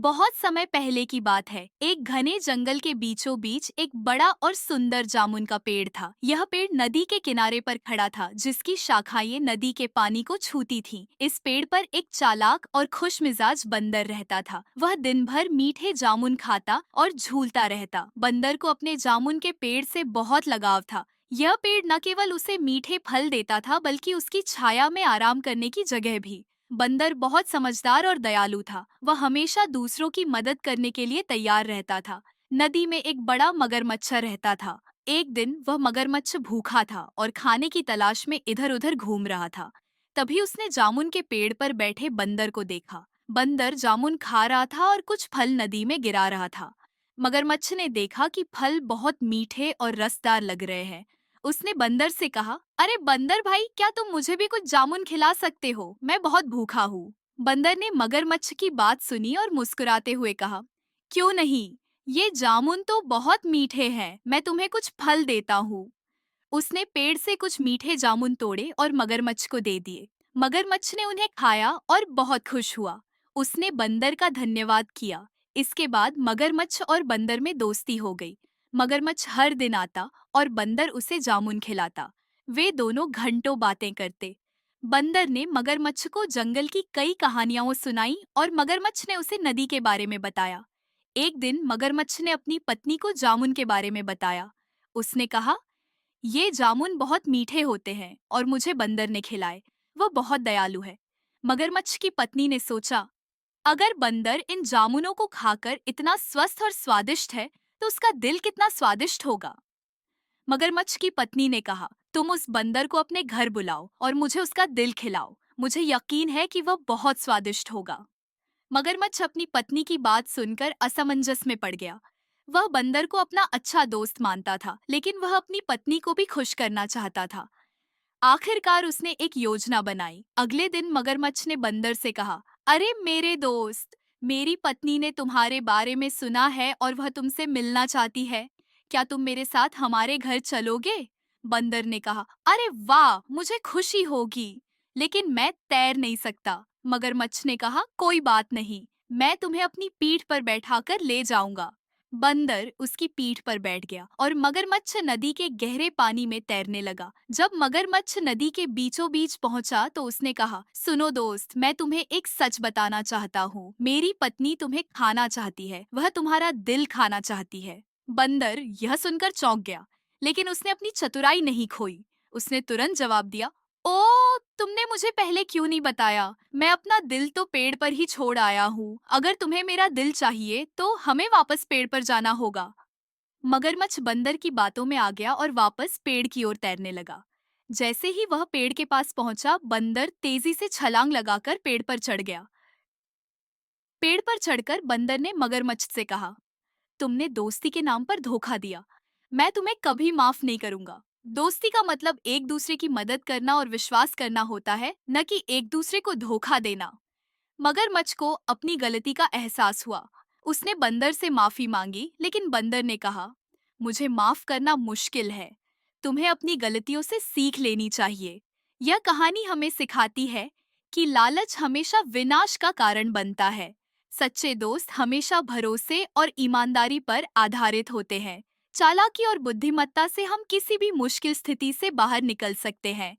बहुत समय पहले की बात है। एक घने जंगल के बीचों बीच एक बड़ा और सुंदर जामुन का पेड़ था। यह पेड़ नदी के किनारे पर खड़ा था, जिसकी शाखाएं नदी के पानी को छूती थीं। इस पेड़ पर एक चालाक और खुशमिजाज बंदर रहता था। वह दिन भर मीठे जामुन खाता और झूलता रहता। बंदर को अपने जामुन के पेड़ से बहुत लगाव था। यह पेड़ न केवल उसे मीठे फल देता था, बल्कि उसकी छाया में आराम करने की जगह भी। बंदर बहुत समझदार और दयालु था। वह हमेशा दूसरों की मदद करने के लिए तैयार रहता था। नदी में एक बड़ा मगरमच्छ रहता था। एक दिन वह मगरमच्छ भूखा था और खाने की तलाश में इधर-उधर घूम रहा था। तभी उसने जामुन के पेड़ पर बैठे बंदर को देखा। बंदर जामुन खा रहा था और कुछ फल नदी में गिरा रहा था। मगरमच्छ ने देखा कि फल बहुत मीठे और रसदार लग रहे हैं। उसने बंदर से कहा, अरे बंदर भाई, क्या तुम मुझे भी कुछ जामुन खिला सकते हो? मैं बहुत भूखा हूँ। बंदर ने मगरमच्छ की बात सुनी और मुस्कुराते हुए कहा, क्यों नहीं, ये जामुन तो बहुत मीठे हैं, मैं तुम्हें कुछ फल देता हूँ। उसने पेड़ से कुछ मीठे जामुन तोड़े और मगरमच्छ को दे दिए। मगरमच्छ ने उन्हें खाया और बहुत खुश हुआ। उसने बंदर का धन्यवाद किया। इसके बाद मगरमच्छ और बंदर में दोस्ती हो गई। मगरमच्छ हर दिन आता और बंदर उसे जामुन खिलाता। वे दोनों घंटों बातें करते। बंदर ने मगरमच्छ को जंगल की कई कहानियां सुनाई और मगरमच्छ ने उसे नदी के बारे में बताया। एक दिन मगरमच्छ ने अपनी पत्नी को जामुन के बारे में बताया। उसने कहा, ये जामुन बहुत मीठे होते हैं और मुझे बंदर ने खिलाए। वो बहुत दयालु है। मगरमच्छ की पत्नी ने सोचा, अगर बंदर इन जामुनों को खाकर इतना स्वस्थ और स्वादिष्ट है, तो उसका दिल कितना स्वादिष्ट होगा। मगरमच्छ की पत्नी ने कहा, तुम उस बंदर को अपने घर बुलाओ और मुझे उसका दिल खिलाओ। मुझे यकीन है कि वह बहुत स्वादिष्ट होगा। मगरमच्छ अपनी पत्नी की बात सुनकर असमंजस में पड़ गया। वह बंदर को अपना अच्छा दोस्त मानता था, लेकिन वह अपनी पत्नी को भी खुश करना चाहता था। आखिरकार उसने एक योजना बनाई। अगले दिन मगरमच्छ ने बंदर से कहा, अरे मेरे दोस्त, मेरी पत्नी ने तुम्हारे बारे में सुना है और वह तुमसे मिलना चाहती है। क्या तुम मेरे साथ हमारे घर चलोगे? बंदर ने कहा, अरे वाह, मुझे खुशी होगी, लेकिन मैं तैर नहीं सकता। मगरमच्छ ने कहा, कोई बात नहीं, मैं तुम्हें अपनी पीठ पर बैठाकर ले जाऊंगा। बंदर उसकी पीठ पर बैठ गया और मगरमच्छ नदी के गहरे पानी में तैरने लगा। जब मगरमच्छ नदी के बीचों बीच पहुंचा तो उसने कहा, सुनो दोस्त, मैं तुम्हें एक सच बताना चाहता हूँ। मेरी पत्नी तुम्हें खाना चाहती है, वह तुम्हारा दिल खाना चाहती है। बंदर यह सुनकर चौंक गया, लेकिन उसने अपनी चतुराई नहीं खोई। उसने तुरंत जवाब दिया, ओ, तुमने मुझे पहले क्यों नहीं बताया? मैं अपना दिल तो पेड़ पर ही छोड़ आया हूँ। अगर तुम्हें मेरा दिल चाहिए, तो हमें वापस पेड़ पर जाना होगा। मगरमच्छ बंदर की बातों में आ गया और वापस पेड़ की ओर तैरने लगा। जैसे ही वह पेड़ के पास पहुंचा, बंदर तेजी से छलांग लगाकर पेड़ पर चढ़ गया। पेड़ पर चढ़कर बंदर ने मगरमच्छ से कहा, तुमने दोस्ती के नाम पर धोखा दिया। मैं तुम्हें कभी माफ नहीं करूंगा। दोस्ती का मतलब एक दूसरे की मदद करना और विश्वास करना होता है, न कि एक दूसरे को धोखा देना। मगरमच्छ को अपनी गलती का एहसास हुआ। उसने बंदर से माफी मांगी, लेकिन बंदर ने कहा, मुझे माफ करना मुश्किल है। तुम्हें अपनी गलतियों से सीख लेनी चाहिए। यह कहानी हमें सिखाती है कि लालच हमेशा विनाश का कारण बनता है। सच्चे दोस्त हमेशा भरोसे और ईमानदारी पर आधारित होते हैं। चालाकी और बुद्धिमत्ता से हम किसी भी मुश्किल स्थिति से बाहर निकल सकते हैं।